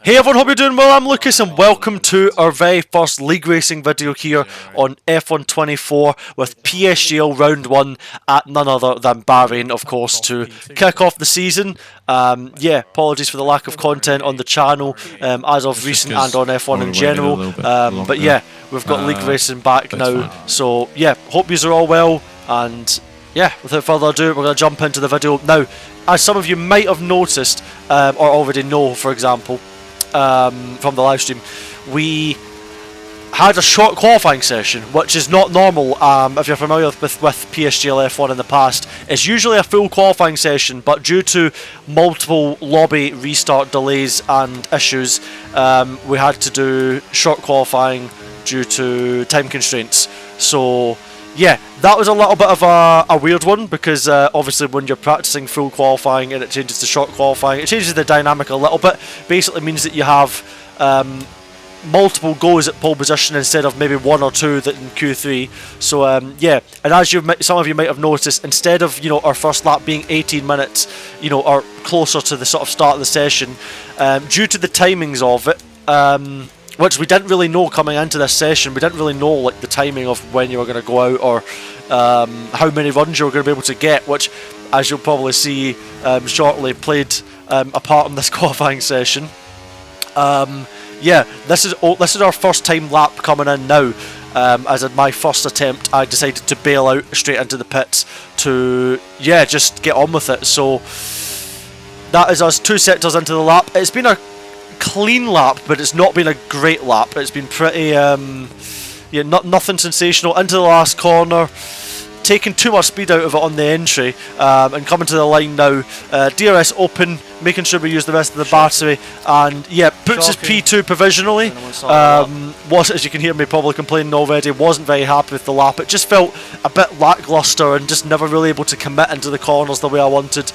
Hey everyone, hope you're doing well. I'm Lucas and welcome to our very first league racing video here on F1 24 with PSGL round 1 at none other than Bahrain, of course, to kick off the season. Apologies for the lack of content on the channel as of recent and on F1 in general. But yeah, we've got league racing back now. So yeah, hope you are all well, and yeah, without further ado, we're going to jump into the video. Now, as some of you might have noticed, or already know, for example, from the live stream, we had a short qualifying session, which is not normal. If you're familiar with PSGL F1 in the past, it's usually a full qualifying session, but due to multiple lobby restart delays and issues, we had to do short qualifying due to time constraints. So yeah, that was a little bit of a weird one, because obviously when you're practicing full qualifying and it changes to short qualifying, it changes the dynamic a little bit. Basically means that you have multiple goes at pole position instead of maybe one or two that in Q3. So yeah, and as some of you might have noticed, instead of our first lap being 18 minutes, or closer to the sort of start of the session, due to the timings of it, which we didn't really know coming into this session. We didn't really know like the timing of when you were going to go out, or how many runs you were going to be able to get, which, as you'll probably see shortly, played a part in this qualifying session. Yeah, this is our first time lap coming in now. As in my first attempt, I decided to bail out straight into the pits to just get on with it. So that is us 2 sectors into the lap. It's been a clean lap, but it's not been a great lap. It's been pretty nothing sensational. Into the last corner, taking too much speed out of it on the entry, and coming to the line now. DRS open, making sure we use the rest of the battery, and yeah, puts us P2 provisionally. As you can hear me probably complaining already, wasn't very happy with the lap. It just felt a bit lackluster and just never really able to commit into the corners the way I wanted,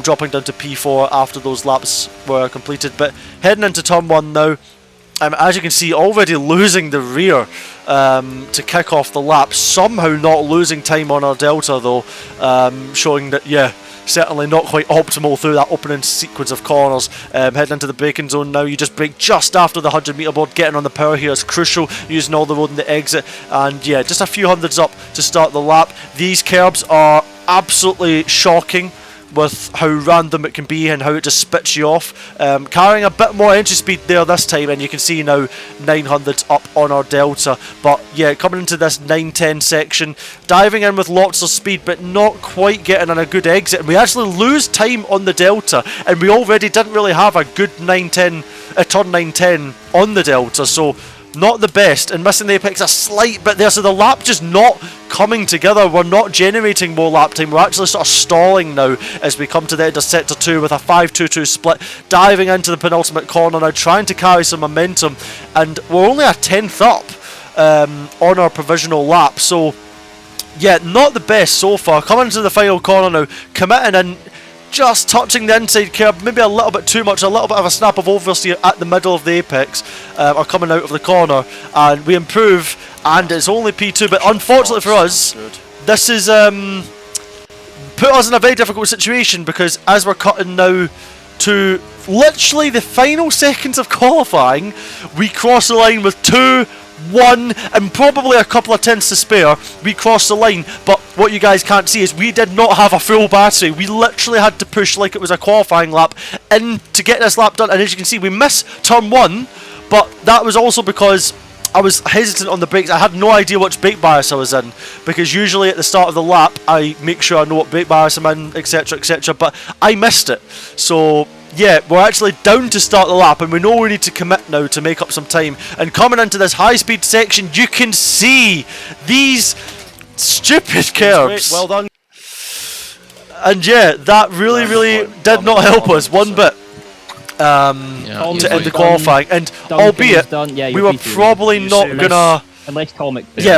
dropping down to P4 after those laps were completed. But heading into turn 1 now, as you can see, already losing the rear to kick off the lap. Somehow not losing time on our delta though, showing that certainly not quite optimal through that opening sequence of corners. Heading into the braking zone now, you just brake just after the 100 metre board. Getting on the power here is crucial, using all the road in the exit, and yeah, just a few hundreds up to start the lap. These curbs are absolutely shocking with how random it can be and how it just spits you off. Carrying a bit more entry speed there this time, and you can see now 900s up on our delta. But yeah, coming into this 910 section, diving in with lots of speed but not quite getting on a good exit, and we actually lose time on the delta, and we already didn't really have a good turn 910 on the delta, so not the best, and missing the apex a slight bit there. So the lap just not coming together. We're not generating more lap time. We're actually sort of stalling now as we come to the end of sector 2 with a 5-2-2 split, diving into the penultimate corner now, trying to carry some momentum, and we're only a 10th up on our provisional lap. So yeah, not the best so far. Coming into the final corner now, committing in, just touching the inside curb, maybe a little bit too much, a little bit of a snap of oversteer at the middle of the apex, or coming out of the corner, and we improve, and it's only P2, but unfortunately for us, this is put us in a very difficult situation, because as we're cutting now to literally the final seconds of qualifying, we cross the line with 2-1 and probably a couple of tenths to spare. We crossed the line, but what you guys can't see is we did not have a full battery. We literally had to push like it was a qualifying lap in to get this lap done, and as you can see, we missed turn 1, but that was also because I was hesitant on the brakes. I had no idea which brake bias I was in, because usually at the start of the lap I make sure I know what brake bias I'm in, etc, etc, but I missed it. So yeah, we're actually down to start the lap, and we know we need to commit now to make up some time. And coming into this high speed section, you can see these stupid curbs. Well done. And yeah, that really did not help us one bit to end the qualifying. And albeit we were probably not gonna,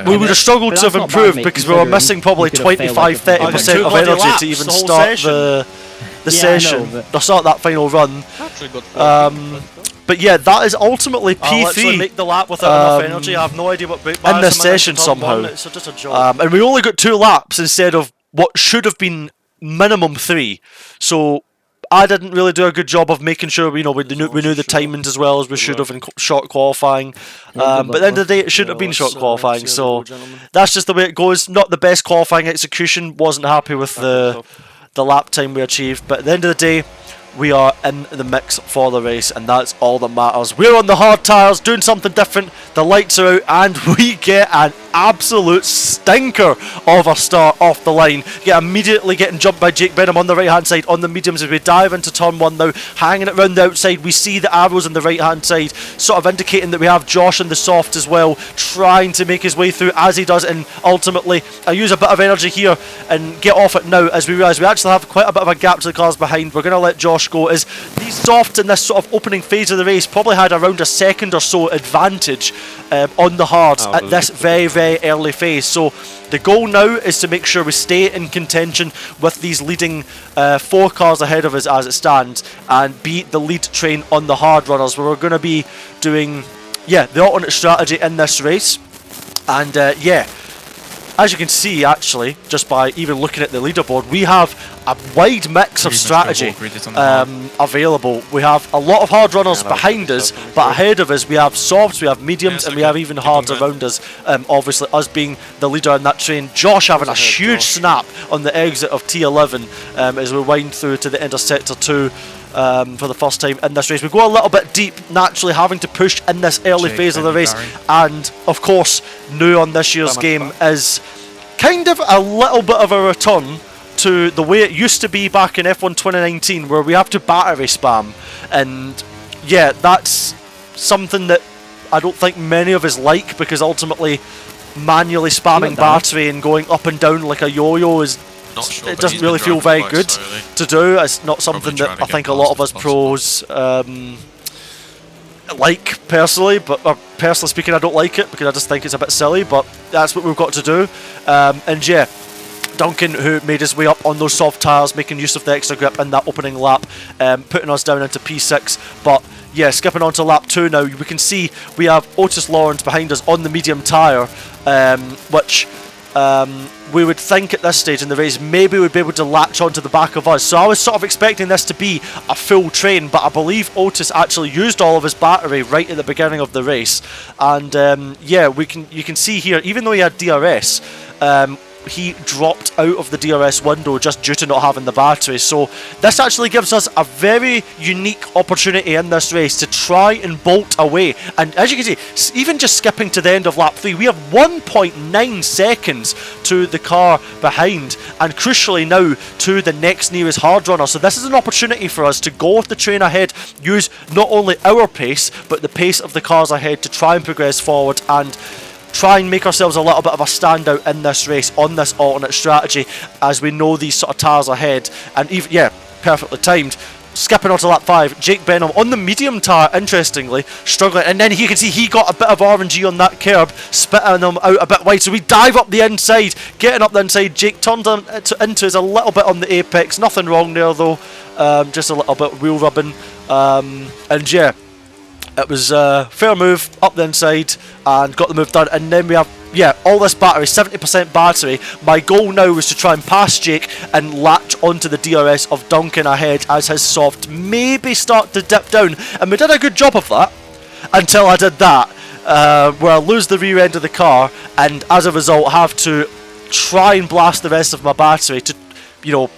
we would have struggled to have improved, because we were missing probably 25-30% of energy to even start the session, or start that final run. But yeah, that is ultimately P3. Make the lap without enough energy. I have no idea what brake bias in this session somehow. It's just a joke. And we only got 2 laps instead of what should have been minimum 3. So I didn't really do a good job of making sure we knew the timings as well as we should have in short qualifying. But at the end of the day, it shouldn't have been short qualifying. So that's just the way it goes. Not the best qualifying execution. Wasn't happy with the lap time we achieved. But at the end of the day, we are in the mix for the race, and that's all that matters. We're on the hard tyres, doing something different. The lights are out, and we get an absolute stinker of a start off the line. Immediately getting jumped by Jake Benham on the right hand side on the mediums as we dive into turn 1 now, hanging it round the outside. We see the arrows on the right hand side, sort of indicating that we have Josh in the soft as well, trying to make his way through as he does. And ultimately, I use a bit of energy here and get off it now as we realise we actually have quite a bit of a gap to the cars behind. We're going to let Josh go, as these softs in this sort of opening phase of the race probably had around a second or so advantage on the hards at this very early phase. So the goal now is to make sure we stay in contention with these leading 4 cars ahead of us as it stands, and beat the lead train on the hard runners, where we're going to be doing the alternate strategy in this race. And as you can see, actually, just by even looking at the leaderboard, we have a wide mix of strategy available. We have a lot of hard runners behind us, but ahead of us we have softs, we have mediums, and we have even hards around us. Obviously, us being the leader in that train. Josh having a huge snap on the exit of T11 as we wind through to the end of Sector 2. For the first time in this race. We go a little bit deep, naturally having to push in this early phase of the race. And of course, new on this year's game is kind of a little bit of a return to the way it used to be back in F1 2019, where we have to battery spam. And yeah, that's something that I don't think many of us like, because ultimately manually spamming battery and going up and down like a yo-yo is it doesn't really feel very good to do. It's not something that I think a lot of us pros like personally, but personally speaking, I don't like it because I just think it's a bit silly, but that's what we've got to do. And yeah, Duncan, who made his way up on those soft tyres, making use of the extra grip in that opening lap, putting us down into P6. But yeah, skipping on to lap 2 now, we can see we have Otis Lawrence behind us on the medium tyre, which we would think at this stage in the race maybe we'd be able to latch onto the back of us. So I was sort of expecting this to be a full train, but I believe Otis actually used all of his battery right at the beginning of the race. And yeah, you can see here, even though he had DRS, he dropped out of the DRS window just due to not having the battery. So this actually gives us a very unique opportunity in this race to try and bolt away. And as you can see, even just skipping to the end of lap 3, we have 1.9 seconds to the car behind, and crucially now to the next nearest hard runner. So this is an opportunity for us to go with the train ahead, use not only our pace but the pace of the cars ahead to try and progress forward and try and make ourselves a little bit of a standout in this race on this alternate strategy, as we know these sort of tyres ahead. And even, yeah, perfectly timed. Skipping on to lap 5, Jake Benham on the medium tyre, interestingly, struggling. And then you can see he got a bit of RNG on that curb, spitting them out a bit wide. So we dive up the inside, getting up the inside. Jake turned into us a little bit on the apex. Nothing wrong there, though. Just a little bit wheel rubbing. And yeah, it was a fair move up the inside and got the move done. And then we have, yeah, all this battery, 70% battery. My goal now was to try and pass Jake and latch onto the DRS of Duncan ahead as his soft maybe start to dip down. And we did a good job of that until I did that, where I lose the rear end of the car and as a result have to try and blast the rest of my battery to, you know,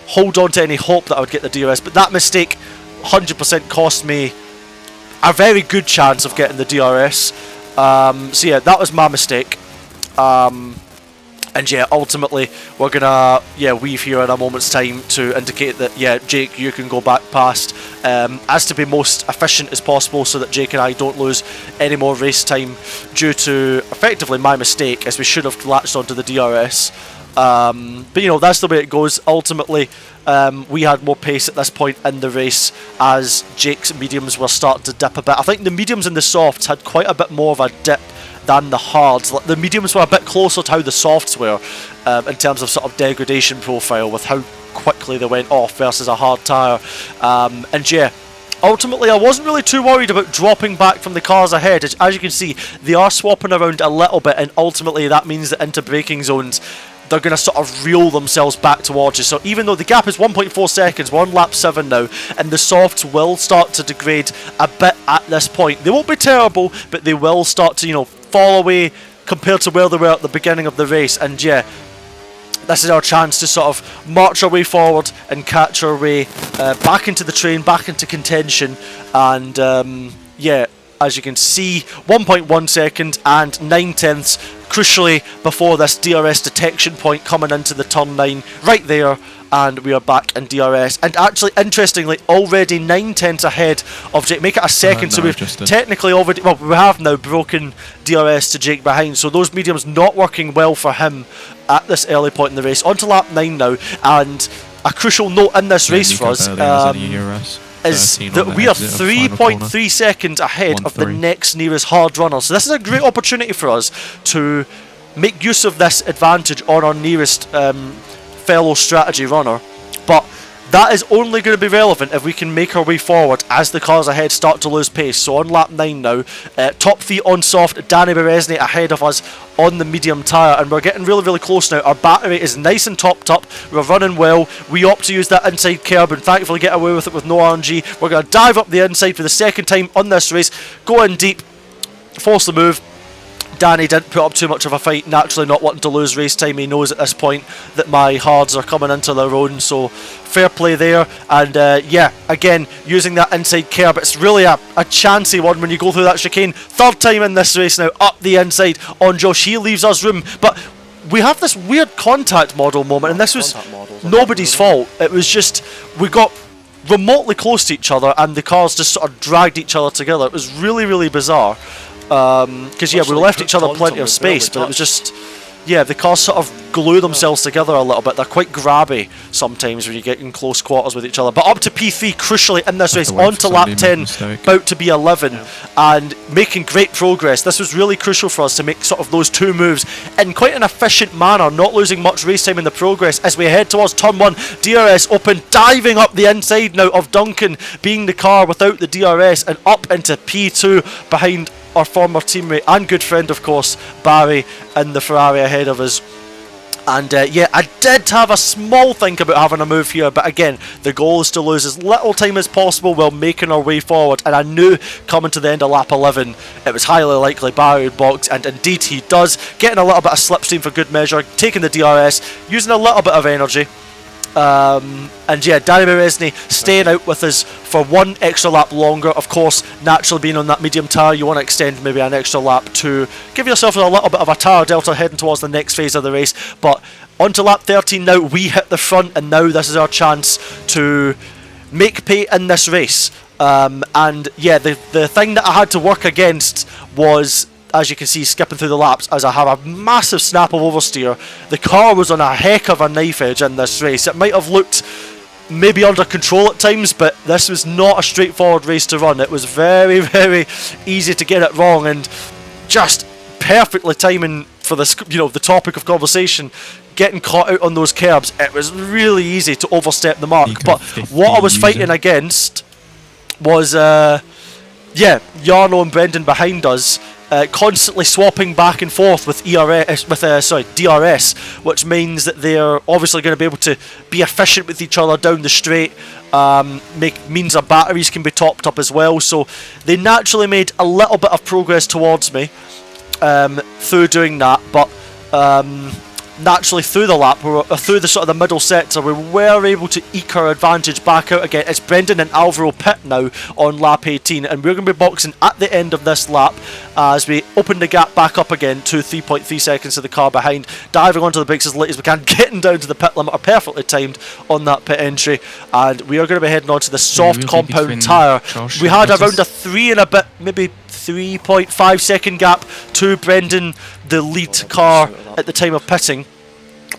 hold on to any hope that I would get the DRS. But that mistake 100% cost me a very good chance of getting the DRS. So yeah, that was my mistake. And yeah, ultimately we're gonna weave here in a moment's time to indicate that Jake, you can go back past, as to be most efficient as possible, so that Jake and I don't lose any more race time due to effectively my mistake, as we should have latched onto the DRS. But you know, that's the way it goes. Ultimately, we had more pace at this point in the race as Jake's mediums were starting to dip a bit. I think the mediums and the softs had quite a bit more of a dip than the hards. The mediums were a bit closer to how the softs were in terms of sort of degradation profile, with how quickly they went off versus a hard tyre. And yeah, ultimately I wasn't really too worried about dropping back from the cars ahead. As you can see, they are swapping around a little bit, and ultimately that means that into braking zones they're going to sort of reel themselves back towards you. So even though the gap is 1.4 seconds, we're on lap 7 now, and the softs will start to degrade a bit at this point. They won't be terrible, but they will start to, you know, fall away compared to where they were at the beginning of the race. And yeah, this is our chance to sort of march our way forward and catch our way back into the train, back into contention. And yeah, as you can see, 1.1 second and 9/10, crucially before this DRS detection point coming into the turn 9 right there, and we are back in DRS. And actually, interestingly, already 9/10 ahead of Jake. Make it a second, so we've technically already, well, we have now broken DRS to Jake behind, so those mediums not working well for him at this early point in the race. On to lap 9 now, and a crucial note in this race for us is that we are 3.3 seconds ahead of the next nearest hard runner. So this is a great opportunity for us to make use of this advantage on our nearest fellow strategy runner. But that is only going to be relevant if we can make our way forward as the cars ahead start to lose pace. So on lap 9 now, top 3 on soft, Danny Berezny ahead of us on the medium tyre, and we're getting really, really close now. Our battery is nice and topped up, we're running well. We opt to use that inside curb and thankfully get away with it with no RNG. We're going to dive up the inside for the second time on this race, go in deep, force the move. Danny didn't put up too much of a fight, naturally not wanting to lose race time. He knows at this point that my hards are coming into their own, so fair play there. And yeah, again, using that inside curb, it's really a chancy one when you go through that chicane. Third time in this race now, up the inside on Josh. He leaves us room, but we have this weird contact model moment, and this was nobody's fault. It was just, we got remotely close to each other and the cars just sort of dragged each other together. It was really, really bizarre. Because yeah, we left each other plenty of space, but it was just, yeah, the cars sort of glue themselves together a little bit. They're quite grabby sometimes when you get in close quarters with each other. But up to P3 crucially in this race, on to lap 10, about to be 11, and making great progress. This was really crucial for us to make sort of those two moves in quite an efficient manner, not losing much race time in the progress as we head towards turn 1. DRS open, diving up the inside now of Duncan, being the car without the DRS, and up into P2 behind our former teammate and good friend, of course, Barry, in the Ferrari ahead of us. And yeah, I did have a small think about having a move here, but again, the goal is to lose as little time as possible while making our way forward. And I knew coming to the end of lap 11, it was highly likely Barry would box, and indeed he does, getting a little bit of slipstream for good measure, taking the DRS, using a little bit of energy. And yeah, Danny Berezny staying out with us for one extra lap longer. Of course, naturally being on that medium tyre, you want to extend maybe an extra lap to give yourself a little bit of a tyre delta heading towards the next phase of the race. But on to lap 13 now, we hit the front, and now this is our chance to make pay in this race. And yeah, the thing that I had to work against was, as you can see, skipping through the laps, as I have a massive snap of oversteer. The car was on a heck of a knife edge in this race. It might have looked maybe under control at times, but this was not a straightforward race to run. It was very, very easy to get it wrong, and just perfectly timing for this, you know, the topic of conversation, getting caught out on those curbs. It was really easy to overstep the mark. But what I was fighting against was yeah, Jarno and Brendan behind us, constantly swapping back and forth with DRS, which means that they're obviously going to be able to be efficient with each other down the straight. Means our batteries can be topped up as well. So they naturally made a little bit of progress towards me through doing that, but naturally through the lap, through the sort of the middle sector, we were able to eke our advantage back out again. It's Brendan and Alvaro pit now on lap 18, and we're going to be boxing at the end of this lap as we open the gap back up again to 3.3 seconds to the car behind, diving onto the brakes as late as we can, getting down to the pit limit, are perfectly timed on that pit entry, and we are going to be heading on to the soft compound tyre. We had around a 3 and a bit, maybe 3.5 second gap to Brendan, the lead car at the time of pitting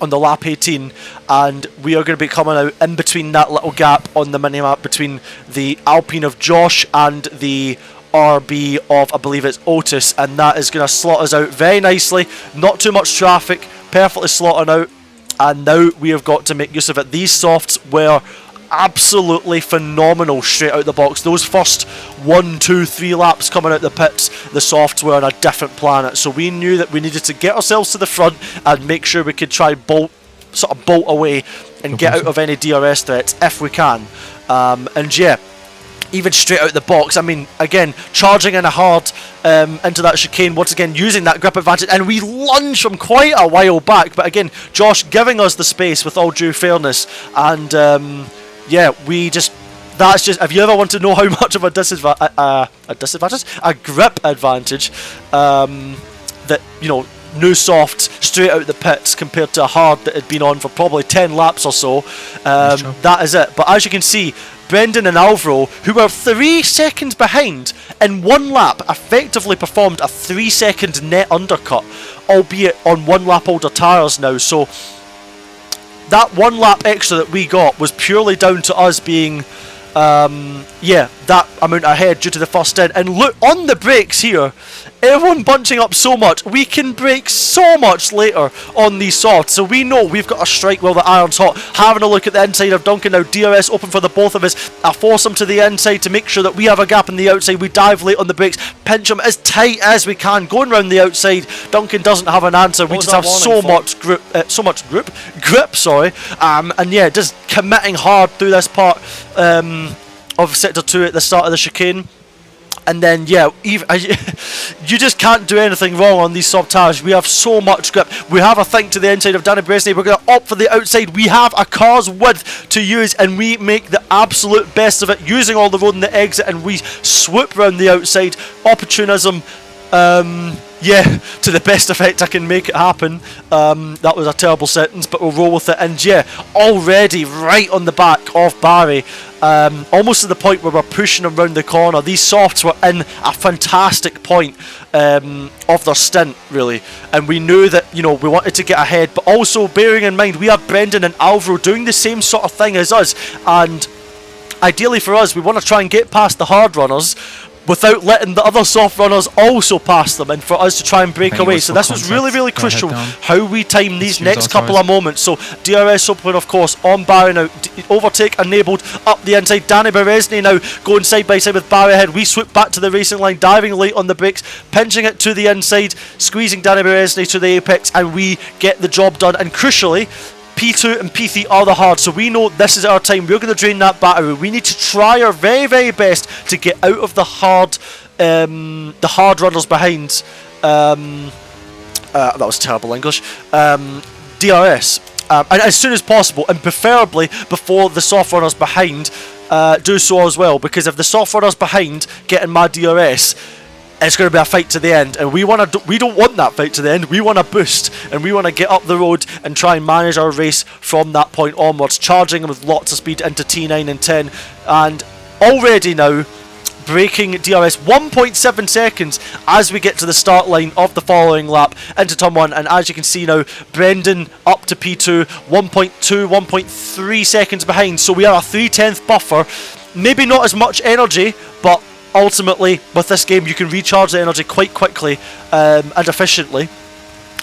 on the lap 18, and we are going to be coming out in between that little gap on the minimap between the Alpine of Josh and the RB of, I believe it's Otis, and that is going to slot us out very nicely. Not too much traffic, perfectly slotting out, and now we have got to make use of it. These softs were absolutely phenomenal straight out the box. Those first 1, 2, 3 laps coming out the pits, the softs were on a different planet. So we knew that we needed to get ourselves to the front and make sure we could try bolt away and get out of any DRS threats if we can. And yeah, even straight out the box, I mean, again, charging in a hard into that chicane, once again using that grip advantage, and we lunge from quite a while back, but again, Josh giving us the space with all due fairness, and yeah, that's just, if you ever want to know how much of a grip advantage that, you know, new soft straight out the pits compared to a hard that had been on for probably 10 laps or so, that is it. But as you can see, Brendan and Alvaro, who were 3 seconds behind in 1 lap, effectively performed a 3-second net undercut, albeit on 1 lap older tyres now. So that 1 lap extra that we got was purely down to us being yeah, that amount ahead due to the first stint. And look, on the brakes here, everyone bunching up so much, we can brake so much later on these softs. So we know we've got a strike while the iron's hot. Having a look at the inside of Duncan now, DRS open for the both of us. I force him to the inside to make sure that we have a gap in the outside. We dive late on the brakes, pinch him as tight as we can, going round the outside. Duncan doesn't have an answer. We just have so much grip, sorry. And yeah, just committing hard through this part of Sector 2 at the start of the chicane. And then, yeah, you just can't do anything wrong on these soft tyres. We have so much grip. We have a thing to the inside of Danny Bresnay. We're going to opt for the outside. We have a car's width to use, and we make the absolute best of it, using all the road in the exit, and we swoop round the outside. Opportunism, yeah, to the best effect I can make it happen. That was a terrible sentence, but we'll roll with it. And yeah, already right on the back of Barry, almost to the point where we're pushing him round the corner. These softs were in a fantastic point of their stint, really, and we knew that, you know, we wanted to get ahead, but also bearing in mind we have Brendan and Alvaro doing the same sort of thing as us, and ideally for us, we want to try and get past the hard runners without letting the other soft runners also pass them, and for us to try and break away. So this was really, really crucial how we time these next couple of moments. So DRS open, of course, on Barry now. Overtake enabled up the inside. Danny Beresney now going side by side with Barry ahead. We swoop back to the racing line, diving late on the brakes, pinching it to the inside, squeezing Danny Beresney to the apex, and we get the job done. And crucially, P2 and P3 are the hard, so we know this is our time. We're going to drain that battery. We need to try our very, very best to get out of the hard runners behind. That was terrible English. DRS, and as soon as possible, and preferably before the soft runners behind do so as well. Because if the soft runners behind get in my DRS, it's going to be a fight to the end, and we don't want that fight to the end. We want to boost, and we want to get up the road and try and manage our race from that point onwards, charging with lots of speed into T9 and 10, and already now breaking DRS 1.7 seconds as we get to the start line of the following lap into turn 1. And as you can see now, Brendan up to P2, 1.2, 1.3 seconds behind, so we are a 3/10 buffer. Maybe not as much energy, but ultimately, with this game, you can recharge the energy quite quickly and efficiently.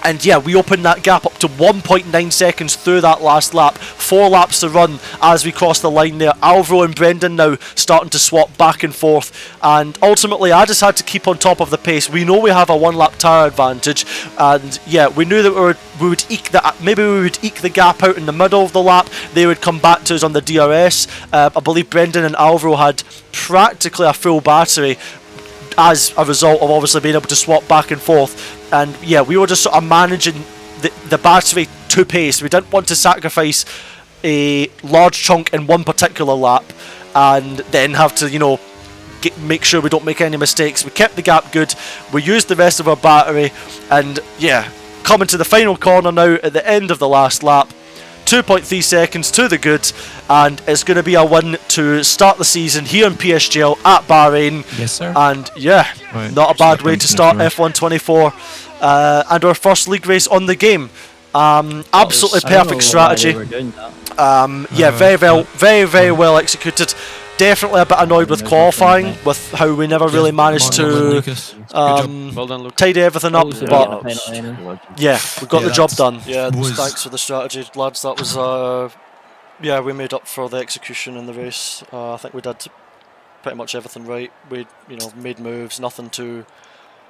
And yeah, we open that gap up to 1.9 seconds through that last lap. 4 laps to run as we cross the line there. Alvaro and Brendan now starting to swap back and forth. And ultimately, I just had to keep on top of the pace. We know we have a 1 lap tyre advantage. And yeah, we knew that we would eke that. Maybe we would eke the gap out in the middle of the lap. They would come back to us on the DRS. I believe Brendan and Alvaro had practically a full battery as a result of obviously being able to swap back and forth. And yeah, we were just sort of managing the battery to pace. We didn't want to sacrifice a large chunk in one particular lap and then have to, you know, make sure we don't make any mistakes. We kept the gap good, we used the rest of our battery, and yeah, coming to the final corner now at the end of the last lap. 2.3 seconds to the good, and it's going to be a win to start the season here in PSGL at Bahrain. Yes, sir. And yeah, not a bad way to start F1 24 and our first league race on the game. Absolutely perfect strategy. Yeah, very well executed. Definitely a bit annoyed with qualifying, with how we never really managed to tidy everything up, but yeah, we got the job done. Yeah, thanks for the strategy, lads. That was Yeah, we made up for the execution in the race. I think we did pretty much everything right. We, made moves, nothing too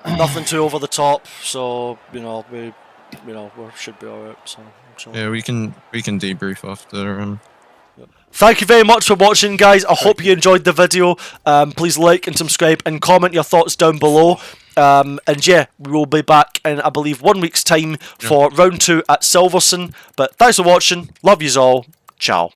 over the top. So we should be alright. So I'm sure. Yeah, we can debrief after. Thank you very much for watching, guys. I hope you enjoyed the video. Please like and subscribe and comment your thoughts down below. And yeah, we will be back in, I believe, 1 week's time for round 2 at Silverstone. But thanks for watching. Love yous all. Ciao.